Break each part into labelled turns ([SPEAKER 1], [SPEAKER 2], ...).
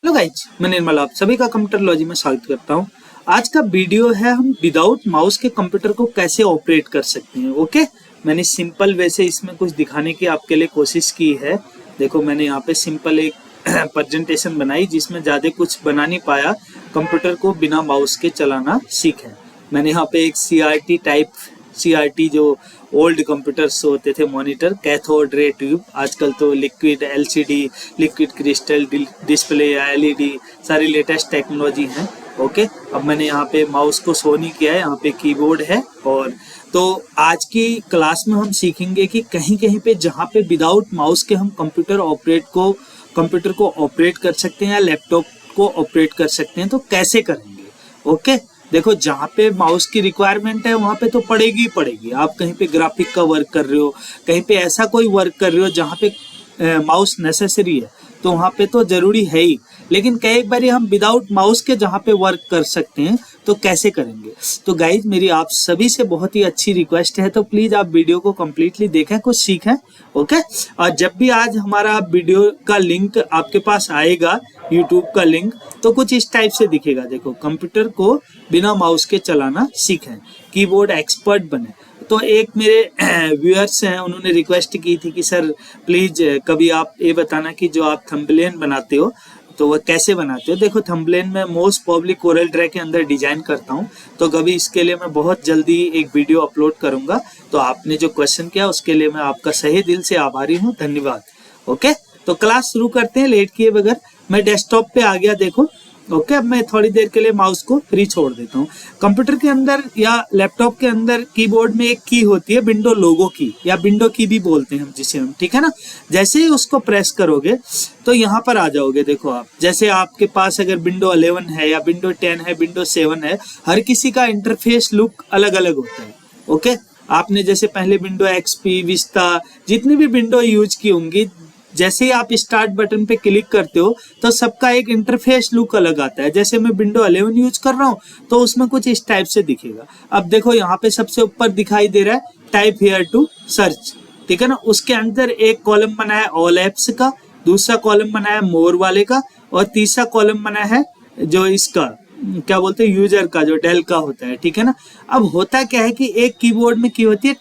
[SPEAKER 1] Hello guys, मैं निर्मल आप सभी का कंप्यूटर लॉजी में स्वागत करता हूं। आज का वीडियो है हम विदाउट माउस के कंप्यूटर को कैसे ऑपरेट कर सकते हैं। ओके, मैंने सिंपल वे से इसमें कुछ दिखाने की आपके लिए कोशिश की है। देखो, मैंने यहाँ पे सिंपल एक प्रेजेंटेशन बनाई जिसमें ज़्यादा कुछ बना नहीं पाया, कंप्यूटर को बिना माउस के चलाना सीखें। मैंने यहाँ पे एक CRT जो ओल्ड कंप्यूटर्स होते थे, मॉनिटर, कैथोड रे ट्यूब, आजकल तो liquid LCD, liquid crystal display या LED, सारी लेटेस्ट टेक्नोलॉजी हैं। ओके, अब मैंने यहाँ पे माउस को शो नहीं किया है, यहाँ पे कीबोर्ड है। और तो आज की क्लास में हम सीखेंगे कि कहीं कहीं पे जहाँ पे विदाउट माउस के हम कंप्यूटर को ऑपरेट कर सकते हैं या लैपटॉप को ऑपरेट कर सकते हैं, तो कैसे करेंगे। ओके, देखो, जहाँ पे माउस की रिक्वायरमेंट है वहाँ पे तो पड़ेगी ही पड़ेगी। आप कहीं पे ग्राफिक का वर्क कर रहे हो, कहीं पे ऐसा कोई वर्क कर रहे हो जहाँ पे माउस नेसेसरी है, तो वहाँ पे तो जरूरी है ही। लेकिन कई बार हम विदाउट माउस के जहाँ पे वर्क कर सकते हैं तो कैसे करेंगे। तो गाइज, मेरी आप सभी से बहुत ही अच्छी रिक्वेस्ट है, तो प्लीज आप वीडियो को कम्प्लीटली देखें, कुछ सीखें। ओके, और जब भी आज हमारा वीडियो का लिंक आपके पास आएगा, यूट्यूब का लिंक, तो कुछ इस टाइप से दिखेगा। देखो, कंप्यूटर को बिना माउस के चलाना सीखें, कीबोर्ड एक्सपर्ट बने। तो एक मेरे व्यूअर्स हैं, उन्होंने रिक्वेस्ट की थी कि सर प्लीज कभी आप ये बताना कि जो आप थंबनेल बनाते हो तो वह कैसे बनाते हो। देखो, थंबनेल में मोस्ट प्रोबेबली कोरल ड्रॉ के अंदर डिजाइन करता हूँ, तो कभी इसके लिए मैं बहुत जल्दी एक वीडियो अपलोड करूंगा। तो आपने जो क्वेश्चन किया उसके लिए मैं आपका सही दिल से आभारी हूँ, धन्यवाद। ओके, तो क्लास शुरू करते हैं लेट किए बगैर। मैं डेस्कटॉप पे आ गया, देखो। ओके, अब मैं थोड़ी देर के लिए माउस को फ्री छोड़ देता हूँ। कंप्यूटर के अंदर या लैपटॉप के अंदर कीबोर्ड में एक की होती है, विंडो लोगो की या विंडो की भी बोलते हैं हम जिसे हम, ठीक है ना। जैसे ही उसको प्रेस करोगे तो यहाँ पर आ जाओगे। देखो, आप जैसे आपके पास अगर विंडो 11 है या विंडो 10 है, विंडो 7 है, हर किसी का इंटरफेस लुक अलग अलग होता है। ओके, आपने जैसे पहले विंडो XP, विस्ता, जितनी भी विंडो यूज की होंगी, जैसे ही आप स्टार्ट बटन पे क्लिक करते हो तो सबका एक इंटरफेस लुक अलग आता है। जैसे मैं विंडो 11 यूज कर रहा हूँ तो उसमें कुछ इस टाइप से दिखेगा। अब देखो, यहाँ पे सबसे ऊपर दिखाई दे रहा है टाइप हियर टू सर्च, ठीक है ना। उसके अंदर एक कॉलम बना है ऑल एप्स का, दूसरा कॉलम बना है मोर वाले का, और तीसरा कॉलम बना है जो इसका क्या बोलते हैं, यूजर का, जो डेल का होता है, ठीक है ना। अब होता क्या है कि एक कीबोर्ड में की होती है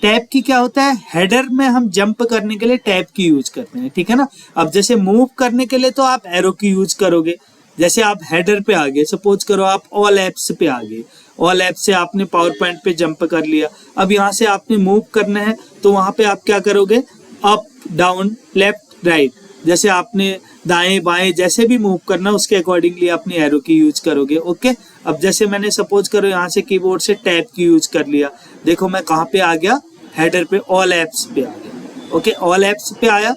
[SPEAKER 1] टैब की क्या होता है, हेडर में हम जंप करने के लिए टैब की यूज करते हैं, ठीक है ना। अब जैसे मूव करने के लिए तो आप एरो की यूज करोगे। जैसे आप हेडर पे आ गए, सपोज करो आप ऑल एप्स पे आ गए, ऑल एप से आपने पावर पॉइंट पे जंप कर लिया। अब यहाँ से आपने मूव करना है तो वहां पे आप क्या करोगे, अप डाउन लेफ्ट राइट, जैसे आपने दाएं बाएं जैसे भी मूव करना उसके अकॉर्डिंगली अपनी एरो की यूज करोगे। ओके, अब जैसे मैंने सपोज करो यहाँ से कीबोर्ड से टैब की यूज कर लिया। देखो, मैं कहाँ पे आ गया, हेडर पे, ऑल एप्स पे आ गया। ओके, ऑल एप्स पे आया।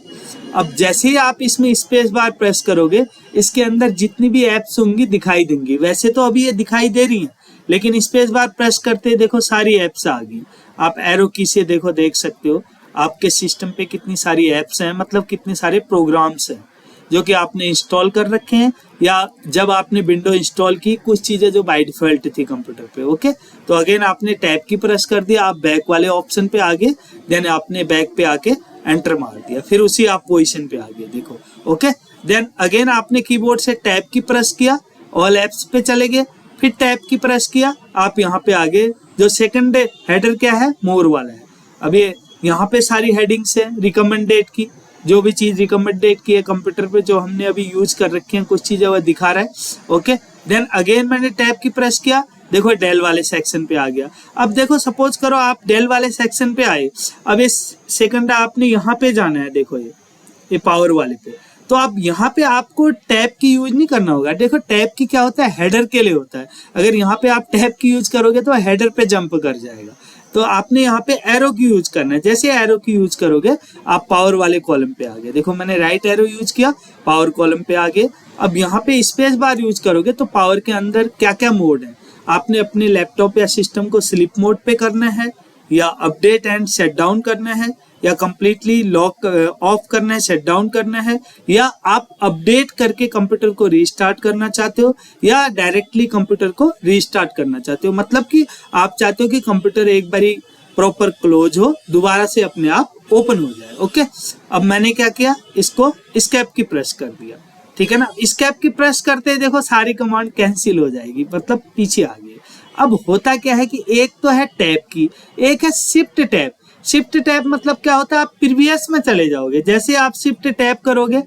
[SPEAKER 1] अब जैसे ही आप इसमें स्पेस बार प्रेस करोगे, इसके अंदर जितनी भी एप्स होंगी दिखाई देंगी। वैसे तो अभी ये दिखाई दे रही हैं, लेकिन स्पेस बार प्रेस करते देखो सारी एप्स आ गई। आप एरो की से देखो, देख सकते हो आपके सिस्टम पे कितनी सारी एप्स हैं, मतलब कितने सारे प्रोग्राम्स हैं जो कि आपने इंस्टॉल कर रखे हैं, या जब आपने विंडो इंस्टॉल की, कुछ चीजें जो बाय डिफॉल्ट थी कंप्यूटर पे। ओके, तो अगेन आपने टैब की प्रेस कर दिया, आप बैक वाले ऑप्शन पे आ गए, देन आपने बैक पे आके एंटर मार दिया, फिर उसी आप पोजीशन पे आ गए। देखो, ओके, देन अगेन आपने कीबोर्ड से टैब की प्रेस किया, ऑल एप्स पे चले गए, फिर टैब की प्रेस किया, आप यहाँ पे आ गए। जो सेकंड हेडर क्या है, मोर वाला है। अब ये यहाँ पे सारी हेडिंग्स है रिकमेंडेड की, जो भी चीज रिकमेंडेड की है कंप्यूटर पे, जो हमने अभी यूज कर रखी है, कुछ चीजें वह दिखा रहा है। ओके, देन अगेन मैंने टैब की प्रेस किया, देखो डेल वाले सेक्शन पे आ गया। अब देखो, सपोज करो आप डेल वाले सेक्शन पे आए, अब इस सेकंड आपने यहाँ पे जाना है, देखो ये पावर वाले पे, तो आप यहाँ पे आपको टैब की यूज नहीं करना होगा। देखो, टैब की क्या होता है, हेडर के लिए होता है। अगर यहाँ पे आप टैब की यूज करोगे तो हेडर पे जंप कर जाएगा, तो आपने यहाँ पे एरो की यूज करना है। जैसे एरो की यूज करोगे आप पावर वाले कॉलम पे आ गए। देखो, मैंने राइट एरो यूज किया, पावर कॉलम पे आ गए। अब यहाँ पे स्पेस बार यूज करोगे तो पावर के अंदर क्या क्या मोड है, आपने अपने लैपटॉप या सिस्टम को स्लीप मोड पे करना है, या अपडेट एंड शट डाउन करना है, या कंप्लीटली लॉक ऑफ करना है, शट डाउन करना है, या आप अपडेट करके कंप्यूटर को रीस्टार्ट करना चाहते हो, या डायरेक्टली कंप्यूटर को रीस्टार्ट करना चाहते हो। मतलब कि आप चाहते हो कि कंप्यूटर एक बारी प्रॉपर क्लोज हो, दोबारा से अपने आप ओपन हो जाए। ओके, अब मैंने क्या किया, इसको एस्केप की प्रेस कर दिया, ठीक है ना। escape की प्रेस करते हैं, देखो सारी कमांड कैंसिल हो जाएगी, मतलब पीछे आ गए। अब होता क्या है कि एक तो है टैब की, एक है शिफ्ट टैब। शिफ्ट टैब मतलब क्या होता है, आप प्रीवियस में चले जाओगे। जैसे आप शिफ्ट टैब करोगे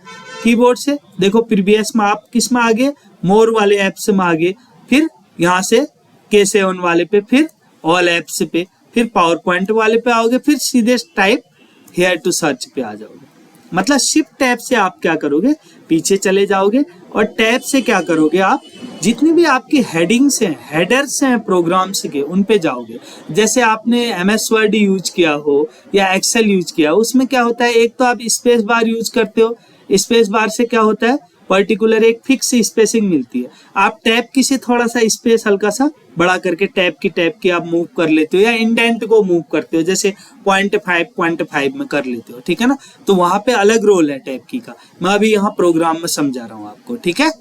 [SPEAKER 1] कीबोर्ड से, देखो प्रीवियस में आप किस में आगे, मोर वाले ऐप्स में आगे, फिर यहाँ से K7 वाले पे, फिर ऑल ऐप्स पे, फिर पावर पॉइंट वाले पे आओगे, फिर सीधे टाइप हेयर टू सर्च पे आ जाओगे। मतलब शिफ्ट टैब से आप क्या करोगे, पीछे चले जाओगे, और टैब से क्या करोगे, आप जितनी भी आपकी हेडिंग्स हैं, हेडर्स हैं प्रोग्राम्स के, उन पे जाओगे। जैसे आपने MS वर्ड यूज किया हो या एक्सेल यूज किया हो, उसमें क्या होता है, एक तो आप स्पेस बार यूज करते हो। स्पेस बार से क्या होता है, पर्टिकुलर एक फिक्स स्पेसिंग मिलती है। आप टैब की से थोड़ा सा स्पेस हल्का सा बड़ा करके टैब की आप मूव कर लेते हो, या इंडेंट को मूव करते हो, जैसे 0.5 में कर लेते हो, ठीक है ना। तो वहां पे अलग रोल है टैब की का, मैं अभी यहाँ प्रोग्राम में समझा रहा हूँ आपको, ठीक है।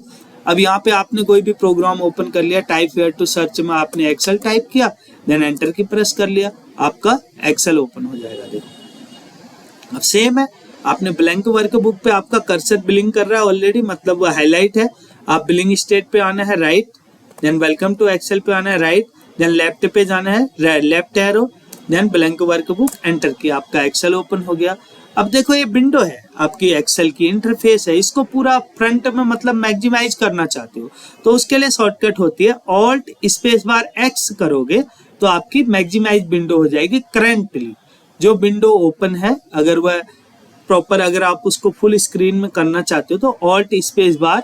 [SPEAKER 1] अब यहाँ पे आपने कोई भी प्रोग्राम ओपन कर लिया, टाइप हेयर टू सर्च में आपने एक्सेल टाइप किया, देन एंटर की प्रेस कर लिया, आपका एक्सेल ओपन हो जाएगा। देखो अब सेम है, आपने ब्लैंक वर्कबुक पे आपका कर्सर बिलिंग कर रहा है ऑलरेडी, मतलब वो हाईलाइट है। आप बिलिंग स्टेट पे आना है right, then welcome to Excel पे आना है राइट, देन लेफ्ट पे जाना है left arrow, then blank workbook, enter किया, आपका एक्सेल ओपन हो गया। अब देखो ये विंडो है आपकी एक्सेल की, इंटरफेस है, इसको पूरा फ्रंट में मतलब मैक्सिमाइज करना चाहते हो, तो उसके लिए शॉर्टकट होती है ऑल्ट स्पेस बार एक्स करोगे तो आपकी मैक्सिमाइज विंडो हो जाएगी। करंटली जो विंडो ओपन है, अगर वह प्रॉपर, अगर आप उसको फुल स्क्रीन में करना चाहते हो तो ऑल्ट स्पेस बार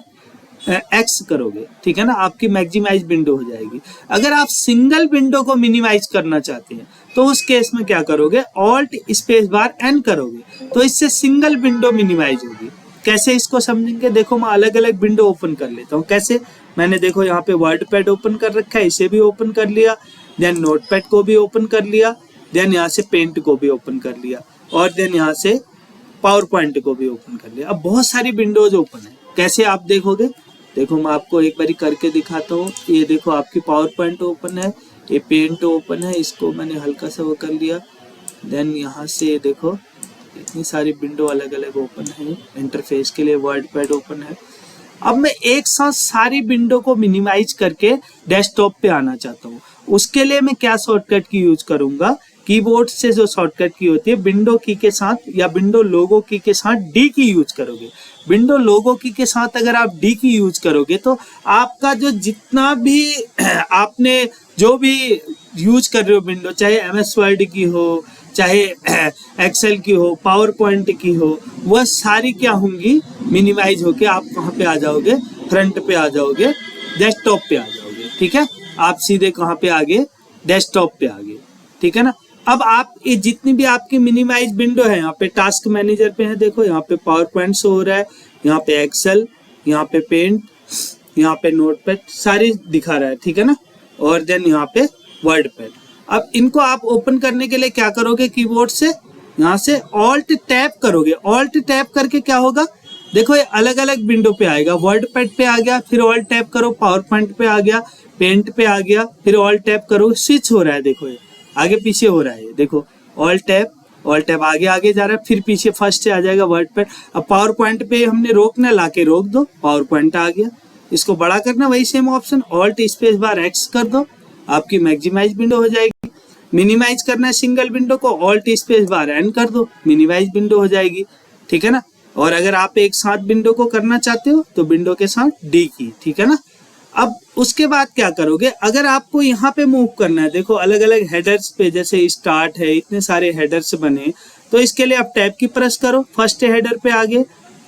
[SPEAKER 1] एक्स करोगे, ठीक है ना, आपकी मैक्सिमाइज विंडो हो जाएगी। अगर आप सिंगल विंडो को मिनिमाइज करना चाहते हैं तो उस केस में क्या करोगे, ऑल्ट स्पेस बार एन करोगे, तो इससे सिंगल विंडो मिनिमाइज होगी। कैसे इसको समझेंगे, देखो मैं अलग अलग विंडो ओपन कर लेता हूँ। कैसे, मैंने देखो यहाँ पे वर्ड पैड ओपन कर रखा है, इसे भी ओपन कर लिया, देन नोट पैड को भी ओपन कर लिया, देन यहाँ से पेंट को भी ओपन कर लिया, और देन यहाँ से पावर पॉइंट को भी ओपन कर लिया। अब बहुत सारी विंडोज ओपन है, कैसे आप देखोगे, देखो मैं आपको एक बारी करके दिखाता हूँ। ये देखो आपकी पावर पॉइंट ओपन है, ये पेंट ओपन है, इसको मैंने हल्का सा वो कर लिया, देन यहाँ से देखो इतनी सारी विंडो अलग अलग ओपन है। इंटरफेस के लिए वर्ड पैड ओपन है। अब मैं एक साथ सारी विंडो को मिनिमाइज करके डेस्कटॉप पे आना चाहता हूँ, उसके लिए मैं क्या शॉर्टकट की यूज करूंगा, कीबोर्ड से जो शॉर्टकट की होती है विंडो की के साथ या विंडो लोगो की के साथ डी की यूज करोगे। विंडो लोगो की के साथ अगर आप डी की यूज करोगे तो आपका जो जितना भी आपने जो भी यूज कर रहे हो विंडो, चाहे MS वर्ड की हो, चाहे एक्सेल की हो, पावर पॉइंट की हो, वह सारी क्या होंगी, मिनिमाइज होके आप कहाँ पे आ जाओगे, फ्रंट पे आ जाओगे, डेस्कटॉप पे आ जाओगे, ठीक है। आप सीधे कहाँ पे आ गए, डेस्कटॉप पे आ गए, ठीक है ना। अब आप ये जितनी भी आपकी मिनिमाइज विंडो है, यहाँ पे टास्क मैनेजर पे है, देखो यहाँ पे पावर पॉइंट शो हो रहा है, यहाँ पे एक्सेल, यहाँ पे पेंट, यहाँ पे नोटपैड, सारी दिखा रहा है, ठीक है ना, और देन यहाँ पे वर्ड पैड। अब इनको आप ओपन करने के लिए क्या करोगे, कीबोर्ड से यहाँ से ऑल्ट टैप करोगे। ऑल्ट टैप करके क्या होगा, देखो ये अलग अलग विंडो पे आएगा, वर्ड पैड पे आ गया, फिर ऑल्ट टैप करो, पावर पॉइंट पे आ गया, पेंट पे आ गया, फिर ऑल्ट टैप करो, स्विच हो रहा है, देखो ये आगे पीछे हो रहा है, देखो ऑल्ट टैप आगे आगे जा रहा है, फिर पीछे फर्स्ट से आ जाएगा वर्ड पैड। अब पावर पॉइंट पे हमने रोकना, लाके रोक दो, पावर पॉइंट आ गया। इसको बड़ा करना, वही same option, alt space bar x कर दो, आपकी मैक्सिमाइज विंडो हो जाएगी। मिनिमाइज करना है सिंगल विंडो को, ऑल्ट स्पेस बार एन कर दो, मिनिमाइज विंडो हो जाएगी, ठीक है ना। और अगर आप एक साथ विंडो को करना चाहते हो तो विंडो के साथ डी की, ठीक है ना। अब उसके बाद क्या करोगे, अगर आपको यहाँ पे मूव करना है, देखो अलग अलग हेडर्स पे, जैसे स्टार्ट है, इतने सारे हेडर्स बने, तो इसके लिए आप टैब की प्रेस करो, फर्स्ट हेडर पे आगे,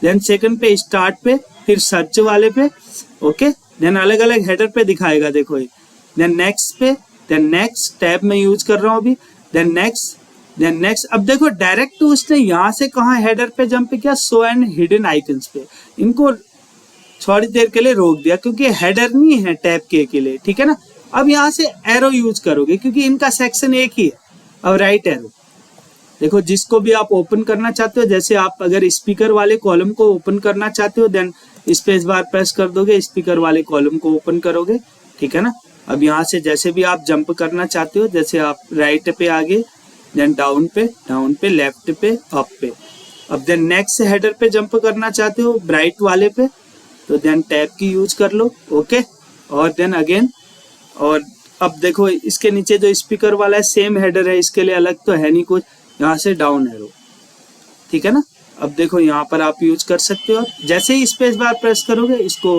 [SPEAKER 1] देन सेकंड पे स्टार्ट पे, फिर सर्च वाले पे, ओके, देन अलग अलग हेडर पे दिखाएगा, देखो ये, देन नेक्स्ट पे, देन नेक्स्ट, टैब में यूज कर रहा हूँ अभी, देन नेक्स्ट, देन नेक्स्ट। अब देखो डायरेक्ट उसने यहाँ से कहाँ हेडर पे जंप किया, शो एंड हिडन आइकन्स पे, इनको थोड़ी देर के लिए रोक दिया क्योंकि हेडर नहीं है टैब के लिए, ठीक है ना। अब यहाँ से एरो यूज करोगे क्योंकि इनका सेक्शन एक ही है। अब राइट एरो, देखो जिसको भी आप ओपन करना चाहते हो, जैसे आप अगर स्पीकर वाले कॉलम को ओपन करना चाहते हो, देन स्पेस बार प्रेस कर दोगे, स्पीकर वाले कॉलम को ओपन करोगे, ठीक है ना। अब यहाँ से जैसे भी आप जंप करना चाहते हो, जैसे आप राइट पे आगे, देन डाउन पे, लेफ्ट पे, अप पे। अब देन नेक्स्ट हेडर पे जंप करना चाहते हो, ब्राइट वाले पे, तो देन टैब की यूज कर लो। ओके, और देन अगेन, और अब देखो इसके नीचे जो स्पीकर वाला है सेम हेडर है, इसके लिए अलग तो है नहीं कुछ, यहाँ से डाउन एरो, ठीक है ना। अब देखो यहाँ पर आप यूज कर सकते हो, जैसे ही स्पेस बार प्रेस करोगे इसको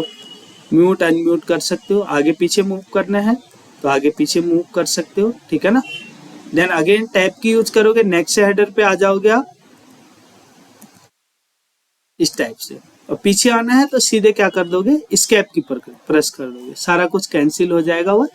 [SPEAKER 1] म्यूट अनम्यूट कर सकते हो, आगे पीछे मूव करना है तो आगे पीछे मूव कर सकते हो, ठीक है ना। देन अगेन टैब की यूज करोगे, नेक्स्ट हेडर पे आ जाओगे आप इस टाइप से, और पीछे आना है तो सीधे क्या कर दोगे, एस्केप की प्रेस कर दोगे, सारा कुछ कैंसिल हो जाएगा, वो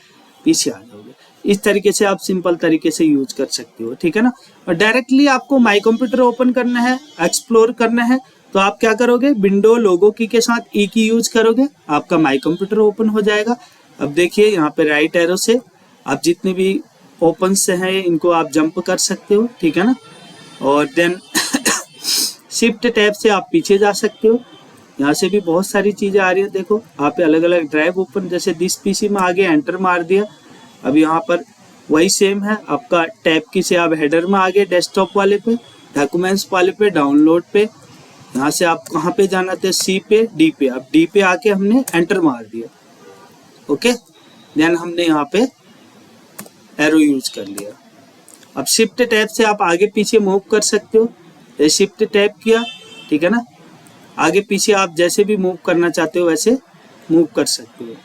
[SPEAKER 1] पीछे आ जाओगे। इस तरीके से आप सिंपल तरीके से यूज कर सकते हो, ठीक है ना। और डायरेक्टली आपको माई कंप्यूटर ओपन करना है, एक्सप्लोर करना है, तो आप क्या करोगे, विंडो लोगो की के साथ ई की यूज करोगे, आपका माई कंप्यूटर ओपन हो जाएगा। अब देखिए यहाँ पे राइट एरो से आप जितने भी ओपन से हैं इनको आप जंप कर सकते हो, ठीक है ना। और देन शिफ्ट टैब से आप पीछे जा सकते हो, यहाँ से भी बहुत सारी चीजें आ रही है। देखो आप अलग अलग ड्राइव ओपन, जैसे दिस पीसी में आगे एंटर मार दिया, अब यहाँ पर वही सेम है आपका टैब की से आप हेडर में आगे डेस्कटॉप वाले पे, डॉक्यूमेंट्स वाले पे, डाउनलोड पे, यहाँ से आप कहाँ पे जाना थे, सी पे, डी पे, अब डी पे आके हमने एंटर मार दिया। ओके, देन हमने यहाँ पे एरो यूज कर लिया। अब शिफ्ट टैब से आप आगे पीछे मूव कर सकते हो, ये शिफ्ट टैब किया, ठीक है ना। आगे पीछे आप जैसे भी मूव करना चाहते हो वैसे मूव कर सकते हो।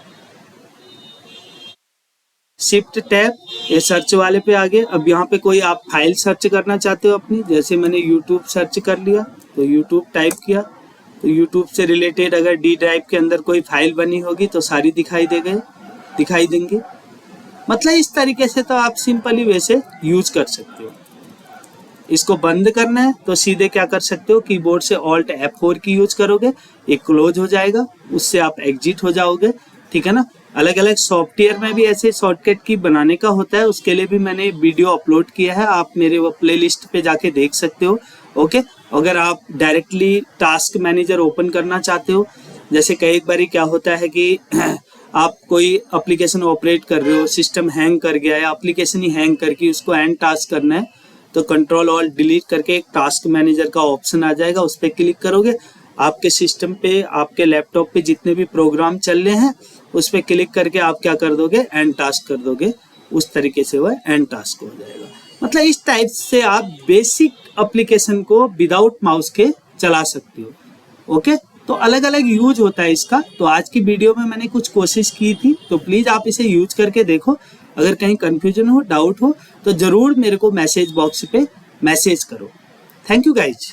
[SPEAKER 1] शिफ्ट टैब ये सर्च वाले पे आ गए। अब यहाँ पे कोई आप फाइल सर्च करना चाहते हो अपनी, जैसे मैंने यूट्यूब सर्च कर लिया तो यूट्यूब टाइप किया, तो यूट्यूब से रिलेटेड अगर डी ड्राइव के अंदर कोई फाइल बनी होगी तो सारी दिखाई देंगी। मतलब इस तरीके से तो आप सिंपली वैसे यूज कर सकते हो। इसको बंद करना है तो सीधे क्या कर सकते हो, कीबोर्ड से ऑल्ट F4 की यूज करोगे, ये क्लोज हो जाएगा, उससे आप एग्जिट हो जाओगे, ठीक है ना। अलग अलग सॉफ्टवेयर में भी ऐसे शॉर्टकट की बनाने का होता है, उसके लिए भी मैंने वीडियो अपलोड किया है, आप मेरे वो प्लेलिस्ट पे जाके देख सकते हो। ओके, अगर आप डायरेक्टली टास्क मैनेजर ओपन करना चाहते हो, जैसे कई बार क्या होता है कि आप कोई एप्लीकेशन ऑपरेट कर रहे हो, सिस्टम हैंग कर गया है, एप्लीकेशन ही हैंग करके उसको एंड टास्क करना है, तो कंट्रोल ऑल्ट डिलीट करके एक टास्क मैनेजर का ऑप्शन आ जाएगा, उस पर क्लिक करोगे, आपके सिस्टम पे, आपके लैपटॉप पे जितने भी प्रोग्राम चल रहे हैं उस पर क्लिक करके आप क्या कर दोगे, एंड टास्क कर दोगे, उस तरीके से वह एंड टास्क हो जाएगा। मतलब इस टाइप से आप बेसिक एप्लीकेशन को विदाउट माउस के चला सकते हो। ओके, तो अलग अलग यूज होता है इसका। तो आज की वीडियो में मैंने कुछ कोशिश की थी, तो प्लीज आप इसे यूज करके देखो। अगर कहीं कंफ्यूजन हो, डाउट हो तो जरूर मेरे को मैसेज बॉक्स पे मैसेज करो। Thank you guys.